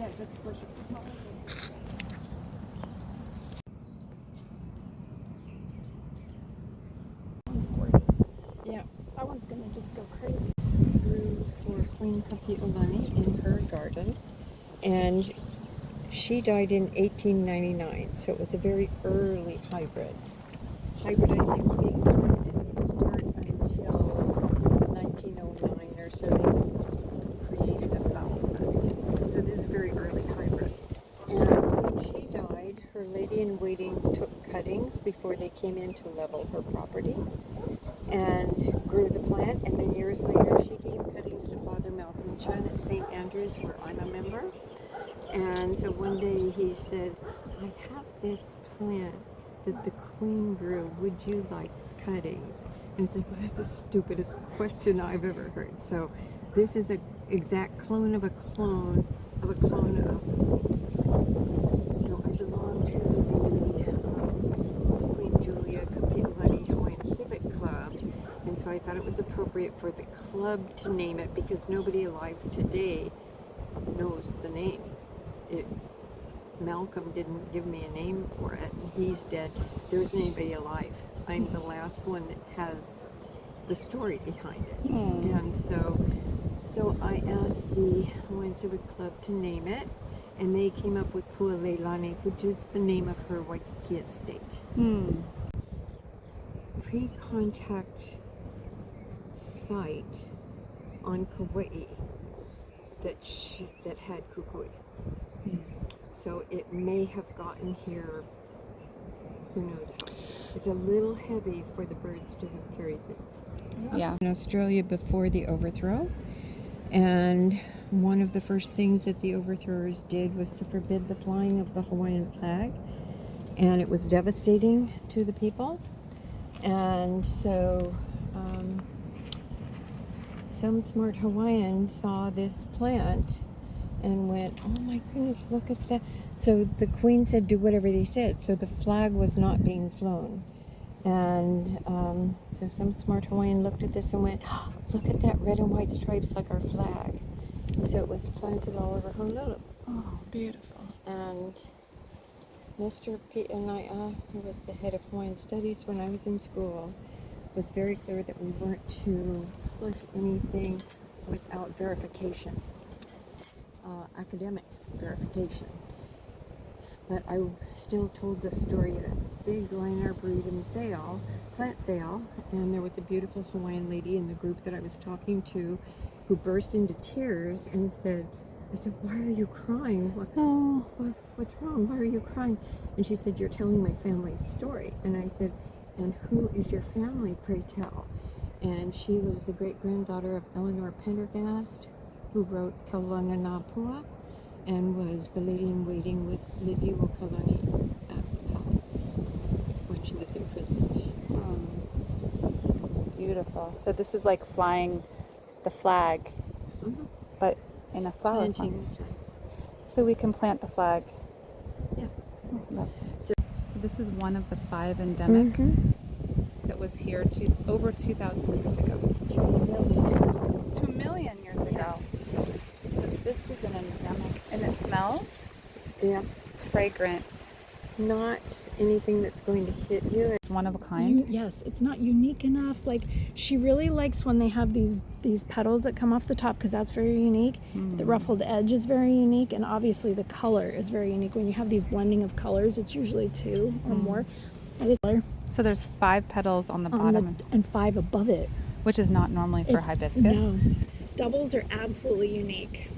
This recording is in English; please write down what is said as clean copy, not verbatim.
Yeah, just squish it. That one's gorgeous. Yeah, that one's gonna just go crazy. Grew for Queen Kapi'olani in her garden, and she died in 1899, so it was a very early hybrid. Hybridizing things didn't start until 1909 or so. They created 1,000. So this is a very early hybrid. And when she died, her lady-in-waiting took cuttings before they came in to level her property and grew the plant. And then years later, she gave cuttings to Father Malcolm Chun at St. Andrews, where I'm a member. And so one day he said, I have this plant that the Queen grew. Would you like cuttings? And it's like, well, that's the stupidest question I've ever heard. So this is an exact clone of a clone of a clone of the Queen's plant. So I belong to the Queen Julia Kapi'olani Hawaiian Civic Club. And so I thought it was appropriate for the club to name it because nobody alive today knows the name. Malcolm didn't give me a name for it. He's dead. There isn't anybody alive. I'm the last one that has the story behind it. And so I asked the Hawaiian Civic Club to name it, and they came up with Pu'aleilani, which is the name of her Waikiki estate. Pre-contact site on Kauai that had kukui. So it may have gotten here, who knows how. It's a little heavy for the birds to have carried it. Yeah. In Australia before the overthrow, and one of the first things that the overthrowers did was to forbid the flying of the Hawaiian flag, and it was devastating to the people. And so some smart Hawaiian saw this plant and went, oh my goodness, look at that. So the Queen said, do whatever they said. So the flag was not being flown. And so some smart Hawaiian looked at this and went, oh, look at that red and white stripes like our flag. So it was planted all over Honolulu. Oh, beautiful. And Mr. Pi'anai'a, who was the head of Hawaiian Studies when I was in school, was very clear that we weren't to push anything without verification. Academic verification. But I still told the story at a big Line Arboretum sale, plant sale, and there was a beautiful Hawaiian lady in the group that I was talking to who burst into tears and said, I said, why are you crying? What's wrong? Why are you crying? And she said, you're telling my family's story. And I said, and who is your family, pray tell? And she was the great-granddaughter of Eleanor Pendergast, who wrote Kaulana and was the lady-in-waiting with Lidiuokalani at the palace when she was imprisoned. This is beautiful. So this is like flying the flag, but in a flower Planting farm. the flag. So we can plant the flag. Yeah. So this is one of the 5 endemic that was here over 2,000 years ago. 2 million years ago. So this is an endemic, and it smells. Yeah. It's fragrant. Not anything that's going to hit you. It's one of a kind. Yes, it's not unique enough. Like, she really likes when they have these petals that come off the top, because that's very unique. The ruffled edge is very unique, and obviously the color is very unique. When you have these blending of colors, it's usually 2 or more. So there's 5 petals on the bottom, and 5 above it. which is not normally for hibiscus. No. Doubles are absolutely unique.